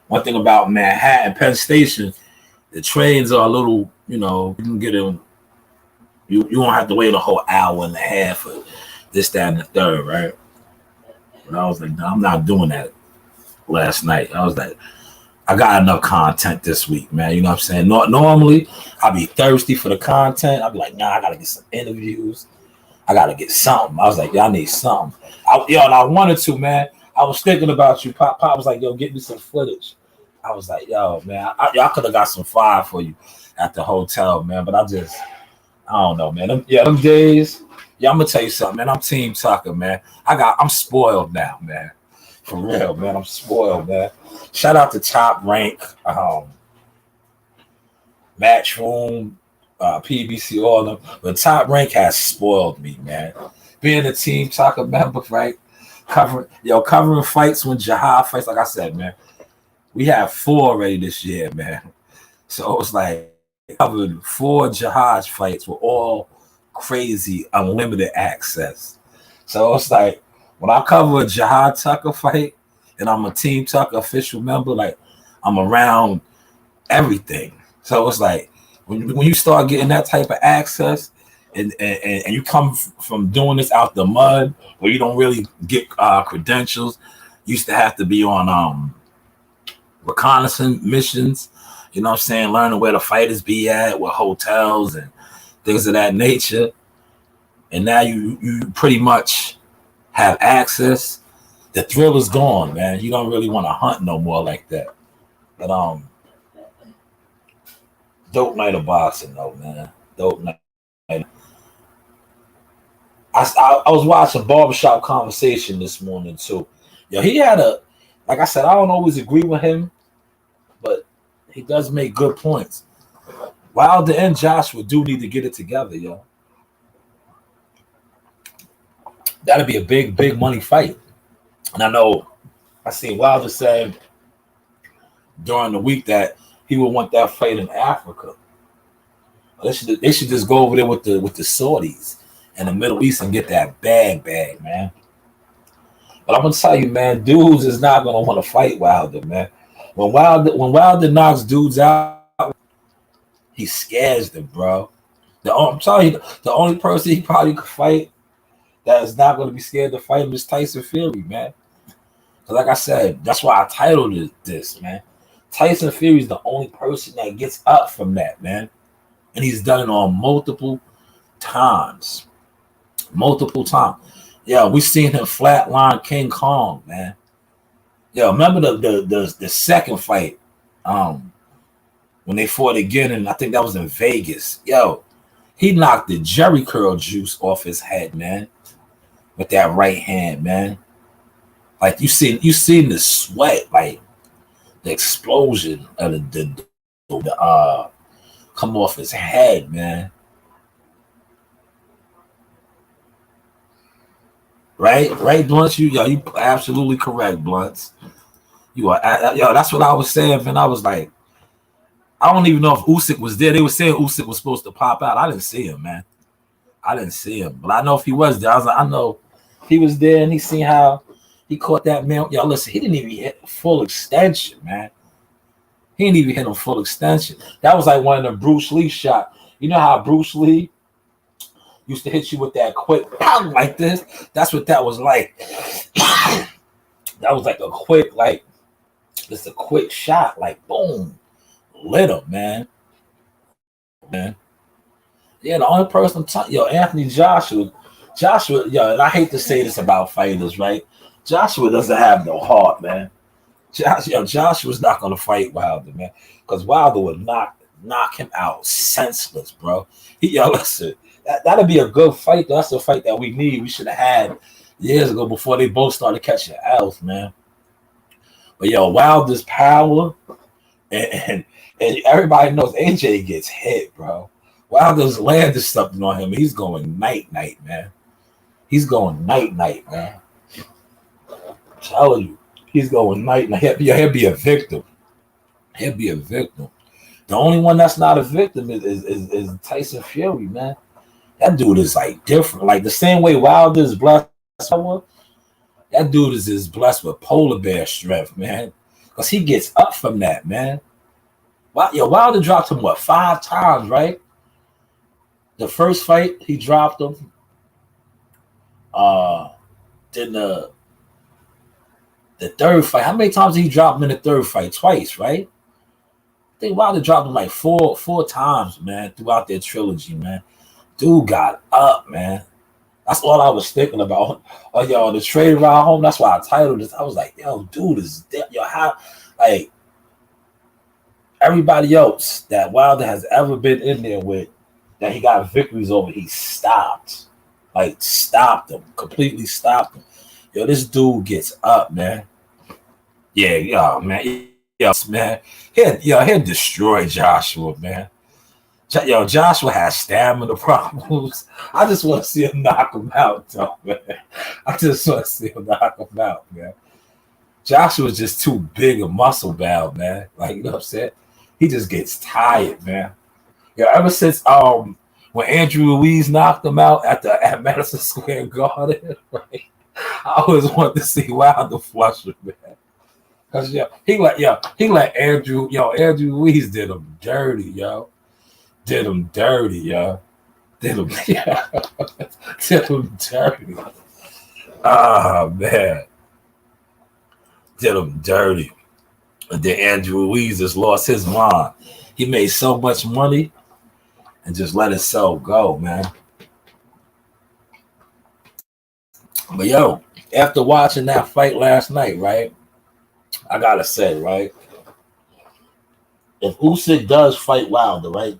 one thing about Manhattan, Penn Station, the trains are a little, you know, you can get in. You won't have to wait a whole hour and a half for this, that, and the third, right? But I was like, no, I'm not doing that last night. I was like, I got enough content this week, man. You know what I'm saying? Normally, I'll be thirsty for the content. I'll be like, nah, I got to get some interviews. I got to get something. I was like, y'all need something. And I wanted to, man. I was thinking about you. Pop was like, yo, get me some footage. I was like, yo, man, y'all could have got some fire for you at the hotel, man. But I don't know, man. Them days. Yeah, I'm gonna tell you something, man. I'm Team Tucker, man. I'm spoiled now, man. For real, man. I'm spoiled, man. Shout out to Top Rank, Matchroom, PBC, all of them. But Top Rank has spoiled me, man. Being a Team Tucker member, right? Covering fights when Jihad fights, like I said, man. We have 4 already this year, man. So it's like covered 4 jihad fights with all crazy unlimited access. So it's like when I cover a Jihad Tucker fight and I'm a Team Tucker official member, like I'm around everything. So it's like when you start getting that type of access and you come from doing this out the mud where you don't really get credentials, you used to have to be on reconnaissance missions, you know what I'm saying, learning where the fighters be at, what hotels and things of that nature. And now you pretty much have access. The thrill is gone, man. You don't really want to hunt no more like that. But dope night of boxing though, man. Dope night. I was watching Barbershop Conversation this morning too. Yo, he had like I said, I don't always agree with him, but he does make good points. Wilder and Joshua do need to get it together, yo. That'd be a big money fight. And I know I seen Wilder say during the week that he would want that fight in Africa. They should just go over there with the Saudis and the Middle East and get that bag, man. But I'm gonna tell you, man, dudes is not gonna want to fight Wilder, man. When Wilder knocks dudes out, he scares them, bro. I'm telling you, the only person he probably could fight that is not going to be scared to fight him is Tyson Fury, man. Because like I said, that's why I titled it this, man. Tyson Fury is the only person that gets up from that, man. And he's done it on multiple times. Yeah, we seen him flatline King Kong, man. Yeah, remember the second fight, when they fought again, and I think that was in Vegas. Yo, he knocked the Jerry curl juice off his head, man, with that right hand, man. Like you seen the sweat, like the explosion of the come off his head, man. Right, Blunts. You absolutely correct, Blunts. You are, that's what I was saying, man. I was like, I don't even know if Usyk was there. They were saying Usyk was supposed to pop out. I didn't see him, man. I didn't see him, but I know if he was there, I was like, I know he was there, and he seen how he caught that man. Yo, listen, he didn't even hit full extension, man. He didn't even hit him full extension. That was like one of the Bruce Lee shot. You know how Bruce Lee used to hit you with that quick pound like this? That's what that was like. That was like a quick, like, just a quick shot, like boom, lit him, man. Yeah, the only person, Anthony Joshua, and I hate to say this about fighters, right? Joshua doesn't have no heart, man. Joshua's not gonna fight Wilder, man, because Wilder would knock him out senseless, bro. Listen, that'd be a good fight. That's a fight that we need. We should have had years ago before they both started catching L's, man. But Wilder's power, and everybody knows AJ gets hit, bro. Wilder's landed something on him. He's going night, man. He's going night, man. I'm telling you, he's going night. He'll be a victim. The only one that's not a victim is Tyson Fury, man. That dude is like different. Like the same way Wilder is blessed, that dude is blessed with polar bear strength, man. Because he gets up from that, man. Wilder dropped him, 5 times, right? The first fight, he dropped him. Then the third fight, how many times did he drop him in the third fight? Twice, right? I think Wilder dropped him like four times, man, throughout their trilogy, man. Dude got up, man. That's all I was thinking about. The trade ride home, that's why I titled this. I was like, dude is dead. How, like, everybody else that Wilder has ever been in there with, that he got victories over, he stopped. Like, stopped him. Completely stopped him. This dude gets up, man. Man. Man. He'll destroy Joshua, man. Joshua has stamina problems. I just want to see him knock him out, though, man. I just want to see him knock him out, man. Joshua's just too big a muscle bound, man. Like, you know what I'm saying? He just gets tired, man. Yeah, ever since when Andrew Louise knocked him out at Madison Square Garden, right? I always wanted to see Wilder flush him, man. Cause he let Andrew Louise did him dirty, yo. Did him dirty, yo. Did him, yeah. Did him dirty. Ah, man. Did him dirty. And then Andrew Louise just lost his mind. He made so much money and just let himself go, man. But yo, after watching that fight last night, right? I gotta say, right? If Usyk does fight Wilder, right?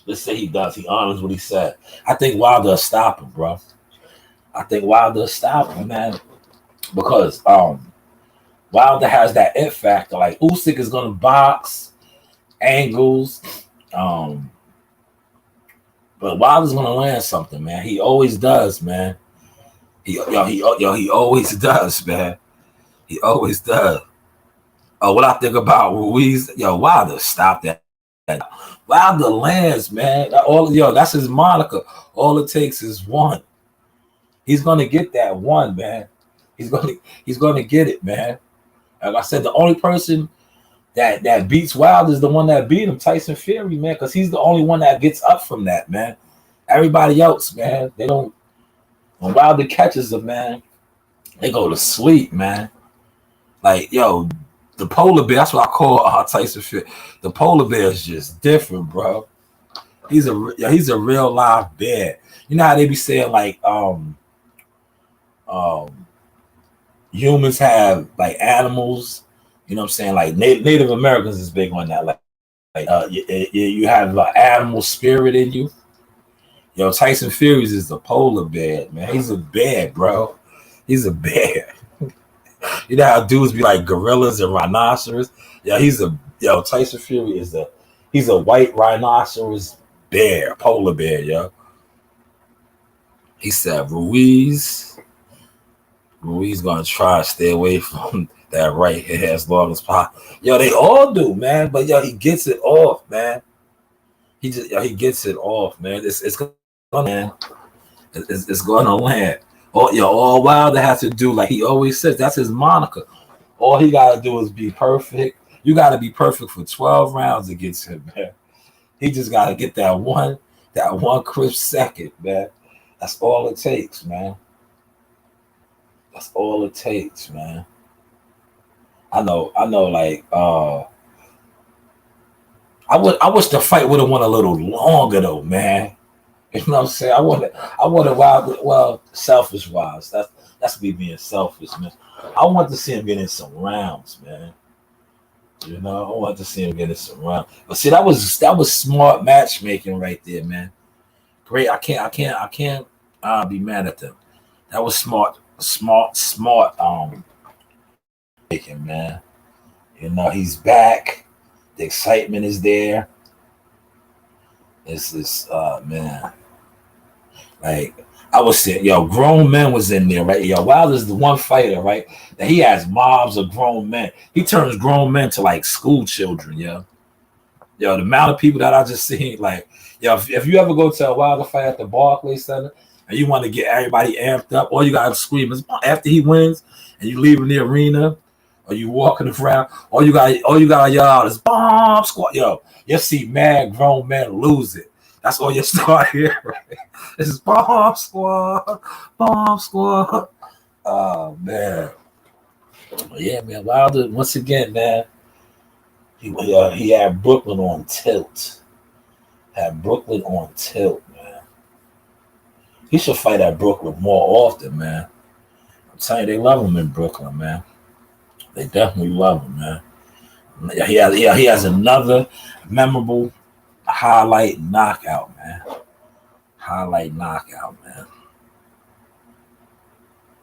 Let's say he does. He honors what he said. I think Wilder will stop him, bro. I think Wilder will stop him, man. Because Wilder has that it factor. Like Usyk is gonna box, angles, but Wilder's gonna land something, man. He always does, man. He always does, man. He always does. Oh, what I think about Ruiz, Wilder, stop that. Wilder lands, man. That's his moniker. All it takes is one. He's gonna get that one, man. He's gonna get it, man. Like I said, the only person that beats Wilder is the one that beat him, Tyson Fury, man, because he's the only one that gets up from that, man. Everybody else, man, they don't. When Wilder catches them, man, they go to sleep, man. Like, the polar bear, that's what I call Tyson Fury. The polar bear is just different, bro. He's a real live bear. You know how they be saying like humans have like animals, you know what I'm saying? Like Native Americans is big on that. You have an animal spirit in you. Tyson Fury is the polar bear, man. He's a bear, bro. He's a bear. You know how dudes be like gorillas and rhinoceros? Tyson Fury he's a white rhinoceros bear, polar bear, yo. He said Ruiz gonna try to stay away from that right here as long as possible. They all do, man. But he gets it off, man. He gets it off, man. It's gonna land. It's gonna land. All Wilder has to do, like he always says, that's his moniker. All he gotta do is be perfect. You gotta be perfect for 12 rounds against him, man. He just gotta get that one crisp second, man. That's all it takes, man. That's all it takes, man. I know. Like, I wish the fight would have went a little longer, though, man. You know what I'm saying? I wanted Wilder. Well, selfish wise, that's me being selfish, man. I want to see him get in some rounds, man. I want to see him get in some rounds. But see, that was smart matchmaking right there, man. Great. I can't be mad at them. That was smart making, man. He's back. The excitement is there. It's this man. Like I was saying, grown men was in there, right? Wilder's the one fighter, right? That he has mobs of grown men. He turns grown men to like school children, the amount of people that I just seen, like, if you ever go to a Wilder fight at the Barclays Center and you want to get everybody amped up, all you gotta scream is after he wins and you leaving the arena or you walking around, all you gotta yell out is bomb squad. You see mad grown men lose it. That's all you start here, right? This is bomb squad. Oh man. Yeah, man. Wilder, once again, man. He had Brooklyn on tilt. Man. He should fight at Brooklyn more often, man. I'm telling you, they love him in Brooklyn, man. They definitely love him, man. He has another memorable highlight knockout, man.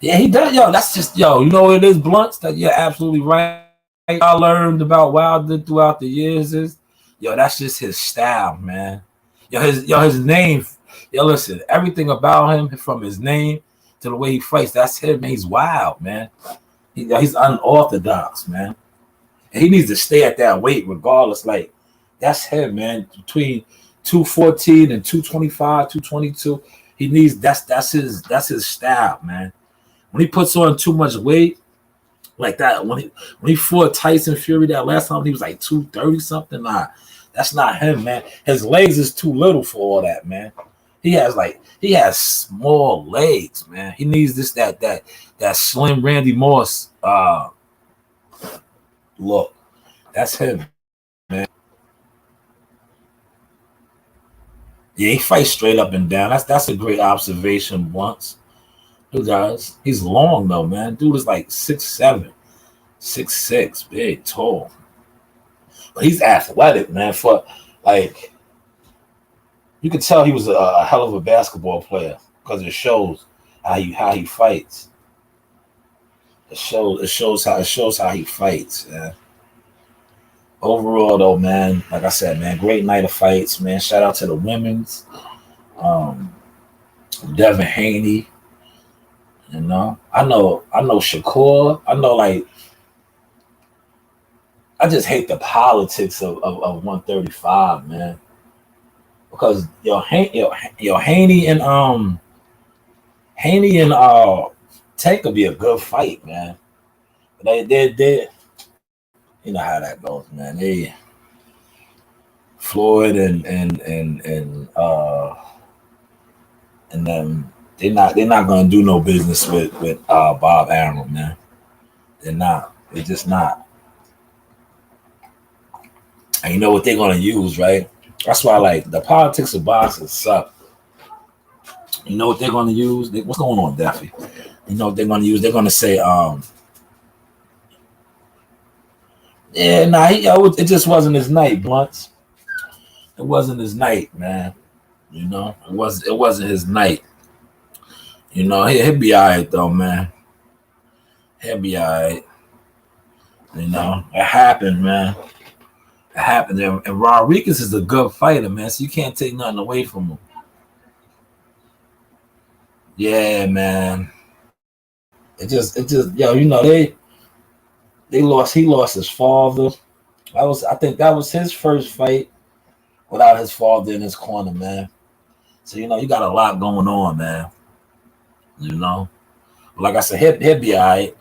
Yeah, he does, that's just, you know what it is, Blunts? That you're absolutely right. I learned about Wilder throughout the years is, that's just his style, man. His name, listen, everything about him, from his name to the way he fights, that's him, man. He's wild, man. He's unorthodox, man. And he needs to stay at that weight regardless. Like, that's him, man. Between 214 and 225, 222. He needs that's his style, man. When he puts on too much weight, like that, when he fought Tyson Fury that last time, he was like 230 something. Nah, that's not him, man. His legs is too little for all that, man. He has small legs, man. He needs that slim Randy Moss look. That's him, man. Yeah, he fights straight up and down. That's a great observation once. Who does? He's long though, man. Dude is like 6'7", 6'6", big, tall. But he's athletic, man. For like, you could tell he was a hell of a basketball player because it shows how he fights. It shows how he fights. Yeah. Overall, though, man, like I said, man, great night of fights, man. Shout out to the women's, Devin Haney. You know, I know Shakur. I know, like, I just hate the politics of 135, man. Because Haney and Tank could be a good fight, man. They you know how that goes, man. They Floyd and then they're not gonna do no business with Bob Arum, man. They're not. They're just not. And you know what they're gonna use, right? That's why, like, the politics of boxing suck. You know what they're gonna use? What's going on, Daffy? You know what they're gonna use? They're gonna say, yeah, nah, it just wasn't his night, Blunts. It wasn't his night, man. You know, it wasn't his night. You know, he'll be all right though, man. He'll be all right. You know, it happened, man. It happened. And Rodriguez is a good fighter, man. So you can't take nothing away from him. Yeah, man. It just, yo, you know, they lost. He lost his father. I think that was his first fight without his father in his corner, man. So, you know, you got a lot going on, man. You know, like I said, he'll be all right.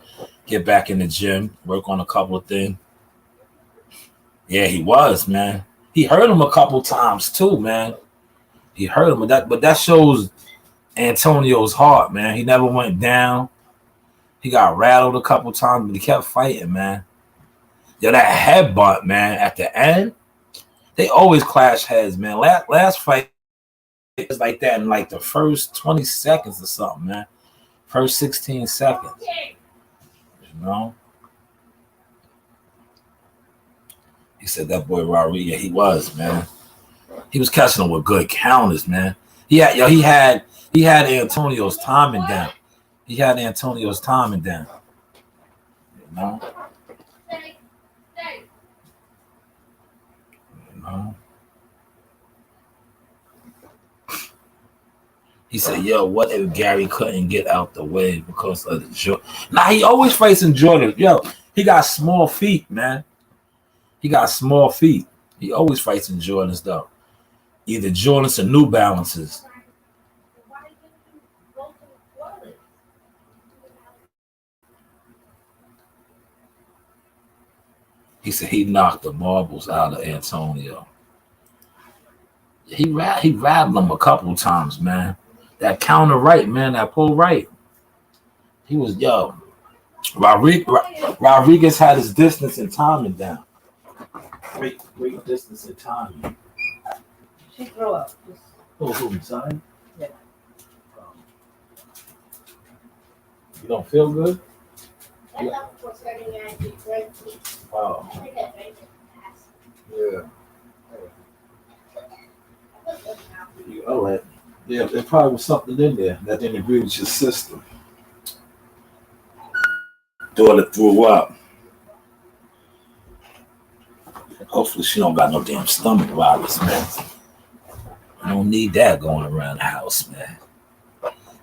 Get back in the gym, work on a couple of things. Yeah, he was, man. He hurt him a couple times too, man. He hurt him, but that shows Antonio's heart, man. He never went down. He got rattled a couple times, but he kept fighting, man. Yo, that headbutt, man, at the end, they always clash heads, man. Last fight was like that in like the first 20 seconds or something, man. First 16 seconds. You know? He said that boy Rodriguez, he was, man. He was catching them with good counters, man. He had Antonio's timing down. He had Antonio's timing down. You know? You know? He said, yo, what if Gary couldn't get out the way because of the Jordan? Nah, he always fights in Jordan. Yo, he got small feet, man. He got small feet. He always fights in Jordans, though. Either Jordans or New Balances. He said he knocked the marbles out of Antonio. He rattled him a couple times, man. That counter right, man. That pull right. He was, yo. Rodriguez had his distance and timing down. Great distance and timing. She threw up. Who, sorry? Yeah. You don't feel good? Yeah. Oh. Yeah. All right. Yeah, there probably was something in there that didn't agree with your system. Daughter threw up. Hopefully she don't got no damn stomach virus, man. I don't need that going around the house, man.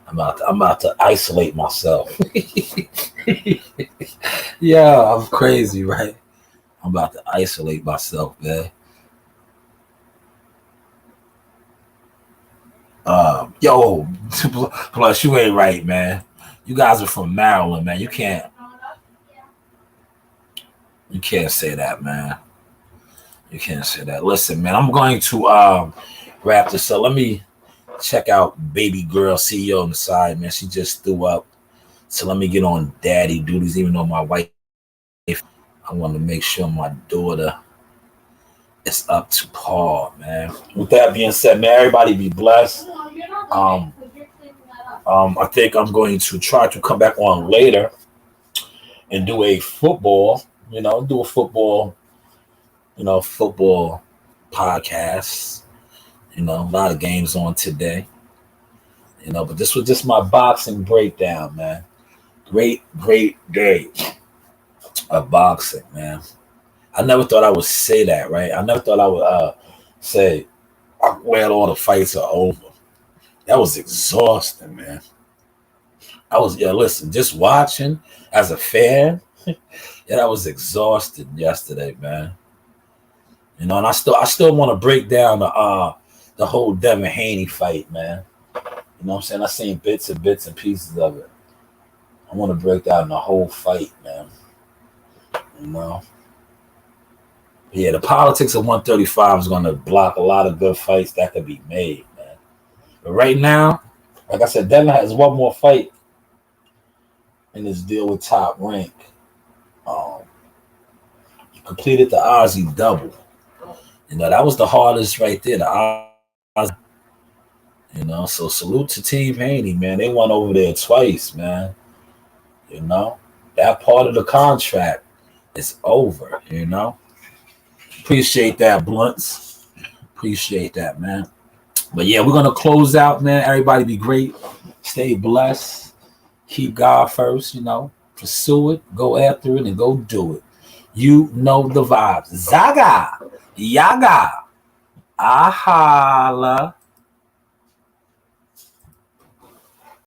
I'm about to isolate myself. Yeah, I'm crazy, right? I'm about to isolate myself, man. Yo, plus you ain't right, man. You guys are from Maryland, man. You can't say that, man. You can't say that. Listen, man, I'm going to wrap this up. Let me check out baby girl CEO on the side, man. She just threw up. So let me get on daddy duties, even though my wife, I want to make sure my daughter is up to par, man. With that being said, man, everybody be blessed. Um, I think I'm going to try to come back on later and do a football, do a football, football podcast. A lot of games on today, but this was just my boxing breakdown, man. Great, great day of boxing, man. I never thought I would say that, right? I never thought I would say, I'm glad all the fights are over. That was exhausting, man. Listen, just watching as a fan, yeah, that was exhausting yesterday, man. And I still want to break down the whole Devin Haney fight, man. You know what I'm saying? I seen bits and pieces of it. I want to break down the whole fight, man. You know? Yeah, the politics of 135 is going to block a lot of good fights that could be made, man. But right now, like I said, Devin has one more fight in his deal with Top Rank. Um, he completed the Ozzy double. That was the hardest right there. The Ozzy, so salute to Team Haney, man. They went over there twice, man. That part of the contract is over. Appreciate that, Blunts. Appreciate that, man. But yeah, we're gonna close out, man. Everybody be great. Stay blessed. Keep God first, Pursue it, go after it, and go do it. You know the vibes. Zaga. Yaga. Ahala.